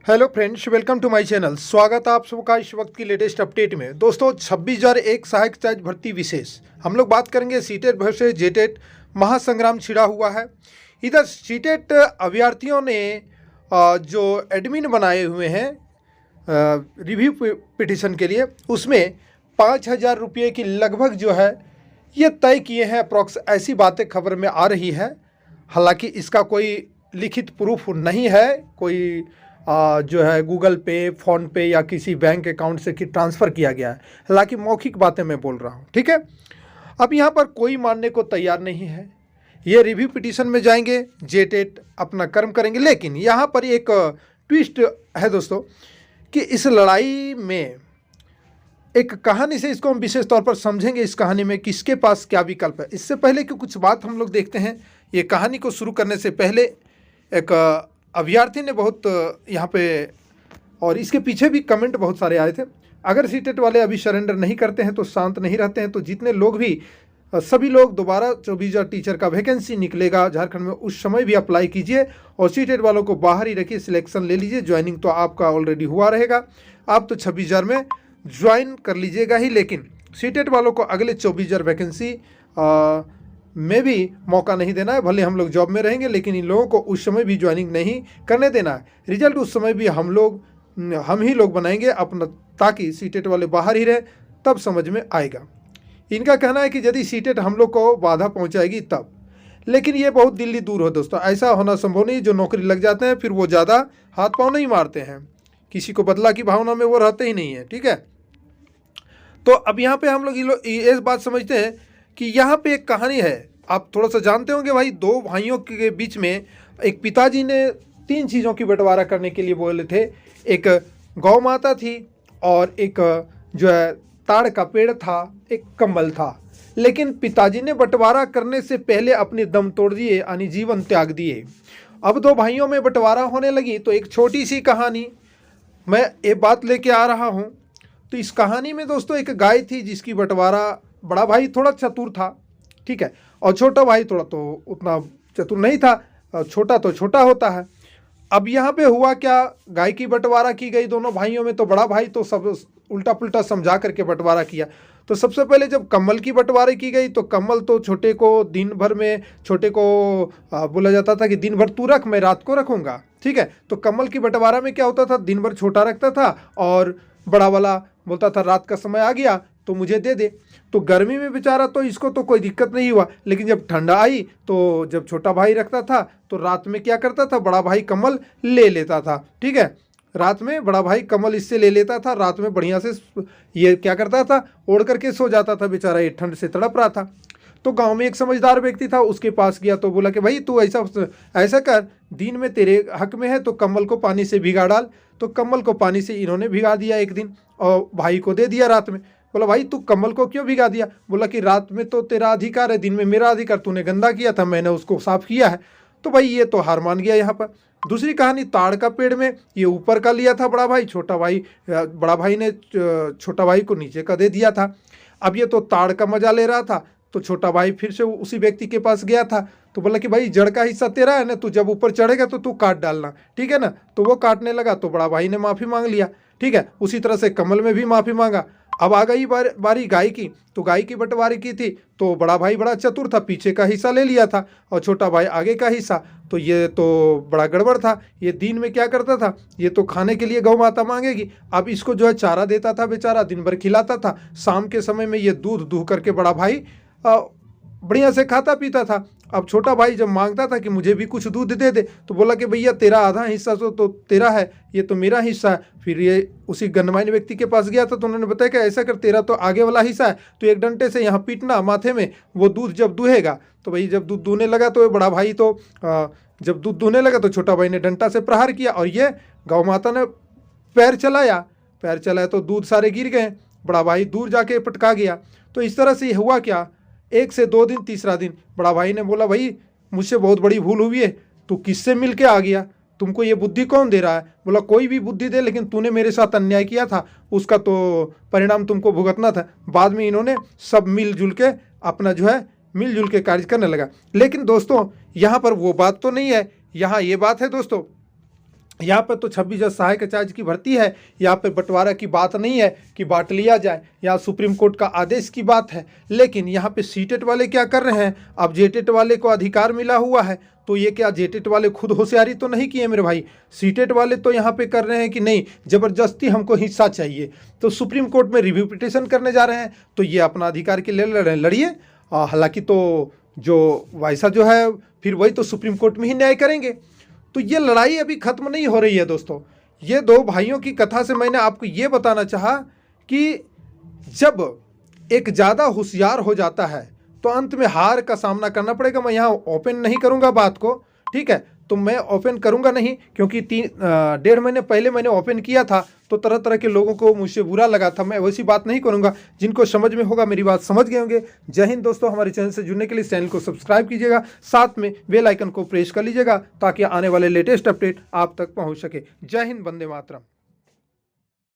Hello friends, welcome to my channel. स्वागत है आप सबका इस वक्त की लेटेस्ट अपडेट में। दोस्तों 26,001 सहायक चार्ज भर्ती विशेष हम लोग बात करेंगे। सीटेट वर्सेस जेटेट महासंग्राम छिड़ा हुआ है। इधर सीटेट अभ्यर्थियों ने जो एडमिन बनाए हुए हैं रिव्यू पिटिशन के लिए, उसमें 5,000 रुपये की लगभग जो है ये तय किए हैं अप्रॉक्स, ऐसी बातें खबर में आ रही है। हालांकि इसका कोई लिखित प्रूफ नहीं है, कोई जो है गूगल पे, फ़ोन पे या किसी बैंक अकाउंट से कि ट्रांसफ़र किया गया है। हालांकि मौखिक बातें मैं बोल रहा हूँ, ठीक है। अब यहाँ पर कोई मानने को तैयार नहीं है। ये रिव्यू पिटीशन में जाएंगे, जेटेट अपना कर्म करेंगे। लेकिन यहाँ पर एक ट्विस्ट है दोस्तों कि इस लड़ाई में एक कहानी से इसको हम विशेष तौर पर समझेंगे। इस कहानी में किसके पास क्या विकल्प है। इससे पहले कि कुछ बात हम लोग देखते हैं, ये कहानी को शुरू करने से पहले एक अभ्यर्थी ने बहुत यहाँ पे, और इसके पीछे भी कमेंट बहुत सारे आए थे, अगर सीटेट वाले अभी सरेंडर नहीं करते हैं तो शांत नहीं रहते हैं तो जितने लोग भी सभी लोग दोबारा 24,000 टीचर का वैकेंसी निकलेगा झारखंड में, उस समय भी अप्लाई कीजिए और सीटेट वालों को बाहर ही रखिए, सिलेक्शन ले लीजिए। ज्वाइनिंग तो आपका ऑलरेडी हुआ रहेगा, आप तो 26,000 में ज्वाइन कर लीजिएगा ही। लेकिन सीटेट वालों को अगले 24,000 वैकेंसी में भी मौका नहीं देना है। भले हम लोग जॉब में रहेंगे लेकिन इन लोगों को उस समय भी ज्वाइनिंग नहीं करने देना है। रिजल्ट उस समय भी हम ही लोग बनाएंगे अपना, ताकि सीटेट वाले बाहर ही रहे, तब समझ में आएगा। इनका कहना है कि यदि सीटेट हम लोग को बाधा पहुंचाएगी तब, लेकिन ये बहुत दिल्ली दूर हो दोस्तों, ऐसा होना संभव नहीं। जो नौकरी लग जाते हैं फिर वो ज़्यादा हाथ पाँव नहीं मारते हैं, किसी को बदला की भावना में वो रहते ही नहीं है, ठीक है। तो अब यहाँ पे हम लोग ये बात समझते हैं कि यहाँ पे एक कहानी है। आप थोड़ा सा जानते होंगे भाई, दो भाइयों के बीच में एक पिताजी ने 3 चीज़ों की बंटवारा करने के लिए बोले थे। एक गौ माता थी, और एक जो है ताड़ का पेड़ था, एक कंबल था। लेकिन पिताजी ने बंटवारा करने से पहले अपने दम तोड़ दिए, यानी जीवन त्याग दिए। अब दो भाइयों में बंटवारा होने लगी तो एक छोटी सी कहानी मैं ये बात लेके आ रहा हूँ। तो इस कहानी में दोस्तों एक गाय थी जिसकी बंटवारा, बड़ा भाई थोड़ा चतुर था, ठीक है, और छोटा भाई थोड़ा तो उतना चतुर नहीं था, छोटा तो छोटा होता है। अब यहाँ पे हुआ क्या, गाय की बंटवारा की गई दोनों भाइयों में, तो बड़ा भाई तो सब उल्टा पुल्टा समझा करके बंटवारा किया। तो सबसे पहले जब कम्बल की बंटवारा की गई तो कम्बल तो छोटे को दिन भर में, छोटे को बोला जाता था कि दिन भर तू रख, मैं रात को रखूँगा, ठीक है। तो कम्बल की बंटवारा में क्या होता था, दिन भर छोटा रखता था और बड़ा वाला बोलता था रात का समय आ गया तो मुझे दे दे। तो गर्मी में बेचारा तो इसको तो कोई दिक्कत नहीं हुआ, लेकिन जब ठंडा आई तो जब छोटा भाई रखता था तो रात में क्या करता था, बड़ा भाई कम्बल ले लेता था, ठीक है। रात में बड़ा भाई कम्बल इससे ले लेता था, रात में बढ़िया से ये क्या करता था, ओढ़ करके सो जाता था बेचारा, ये ठंड से तड़प रहा था। तो गांव में एक समझदार व्यक्ति था, उसके पास गया तो बोला कि भाई तू ऐसा कर, दिन में तेरे हक में है तो कम्बल को पानी से भिगा डाल। तो कम्बल को पानी से इन्होंने भिगा दिया एक दिन और भाई को दे दिया रात में। बोला भाई तू कम्बल को क्यों भिगा दिया? बोला कि रात में तो तेरा अधिकार है, दिन में मेरा अधिकार, तूने गंदा किया था, मैंने उसको साफ किया है। तो भाई ये तो हार मान गया यहाँ पर। दूसरी कहानी ताड़ का पेड़ में, ये ऊपर का लिया था बड़ा भाई, बड़ा भाई ने छोटा भाई को नीचे का दे दिया था। अब ये तो ताड़ का मजा ले रहा था, तो छोटा भाई फिर से उसी व्यक्ति के पास गया था तो बोला कि भाई जड़ का हिस्सा तेरा है ना, तू जब ऊपर चढ़ेगा तो तू काट डालना, ठीक है ना। तो वो काटने लगा तो बड़ा भाई ने माफ़ी मांग लिया, ठीक है। उसी तरह से कमल में भी माफ़ी मांगा। अब आ गई बारी गाय की, तो गाय की बंटवारे की थी तो बड़ा भाई बड़ा चतुर था, पीछे का हिस्सा ले लिया था और छोटा भाई आगे का हिस्सा। तो ये तो बड़ा गड़बड़ था। ये दिन में क्या करता था, ये तो खाने के लिए गौ माता मांगेगी, अब इसको जो है चारा देता था बेचारा, दिन भर खिलाता था। शाम के समय में ये दूध दूह करके बड़ा भाई बढ़िया से खाता पीता था। अब छोटा भाई जब मांगता था कि मुझे भी कुछ दूध दे दे, तो बोला कि भैया तेरा आधा हिस्सा तो तेरा है, ये तो मेरा हिस्सा है। फिर ये उसी गणमान्य व्यक्ति के पास गया था तो उन्होंने बताया कि ऐसा कर, तेरा तो आगे वाला हिस्सा है, तो एक डंडे से यहाँ पीटना माथे में, वो दूध जब दूहेगा। तो भाई जब दूध दूहने लगा तो बड़ा भाई तो जब दूध दूहने लगा तो छोटा भाई ने डंडा से प्रहार किया और ये गौ माता ने पैर चलाया तो दूध सारे गिर गए, बड़ा भाई दूर जाके पटका गया। तो इस तरह से हुआ क्या, 1 से 2 दिन, तीसरा दिन बड़ा भाई ने बोला भाई मुझसे बहुत बड़ी भूल हुई है, तू किससे मिल के आ गया, तुमको ये बुद्धि कौन दे रहा है? बोला कोई भी बुद्धि दे, लेकिन तूने मेरे साथ अन्याय किया था, उसका तो परिणाम तुमको भुगतना था। बाद में इन्होंने सब मिलजुल के अपना जो है मिलजुल के कार्य करने लगा। लेकिन दोस्तों यहाँ पर वो बात तो नहीं है, यहाँ ये बात है दोस्तों यहाँ पर तो 26 जज सहायक आचार्य की भर्ती है, यहाँ पर बंटवारा की बात नहीं है कि बांट लिया जाए, यहाँ सुप्रीम कोर्ट का आदेश की बात है। लेकिन यहाँ पे सीटेट वाले क्या कर रहे हैं, अब जेटेट वाले को अधिकार मिला हुआ है, तो ये क्या जेटेट वाले खुद होशियारी तो नहीं किए मेरे भाई, सीटेट वाले तो यहाँ पे कर रहे हैं कि नहीं जबरदस्ती हमको हिस्सा चाहिए, तो सुप्रीम कोर्ट में रिव्यू पिटिशन करने जा रहे हैं। तो ये अपना अधिकार के लिए लड़िए। हालांकि तो जो वैसा जो है फिर वही तो सुप्रीम कोर्ट में ही न्याय करेंगे। तो ये लड़ाई अभी खत्म नहीं हो रही है दोस्तों। ये दो भाइयों की कथा से मैंने आपको ये बताना चाहा कि जब एक ज़्यादा होशियार हो जाता है तो अंत में हार का सामना करना पड़ेगा। मैं यहाँ ओपन नहीं करूँगा बात को, ठीक है, तो मैं ओपन करूँगा नहीं, क्योंकि 1.5 महीने पहले मैंने ओपन किया था तो तरह तरह के लोगों को मुझसे बुरा लगा था। मैं वैसी बात नहीं करूँगा, जिनको समझ में होगा मेरी बात समझ गए होंगे। जय हिंद दोस्तों, हमारे चैनल से जुड़ने के लिए चैनल को सब्सक्राइब कीजिएगा, साथ में बेल आइकन को प्रेस कर लीजिएगा ताकि आने वाले लेटेस्ट अपडेट आप तक पहुँच सके। जय हिंद, वंदे मातरम।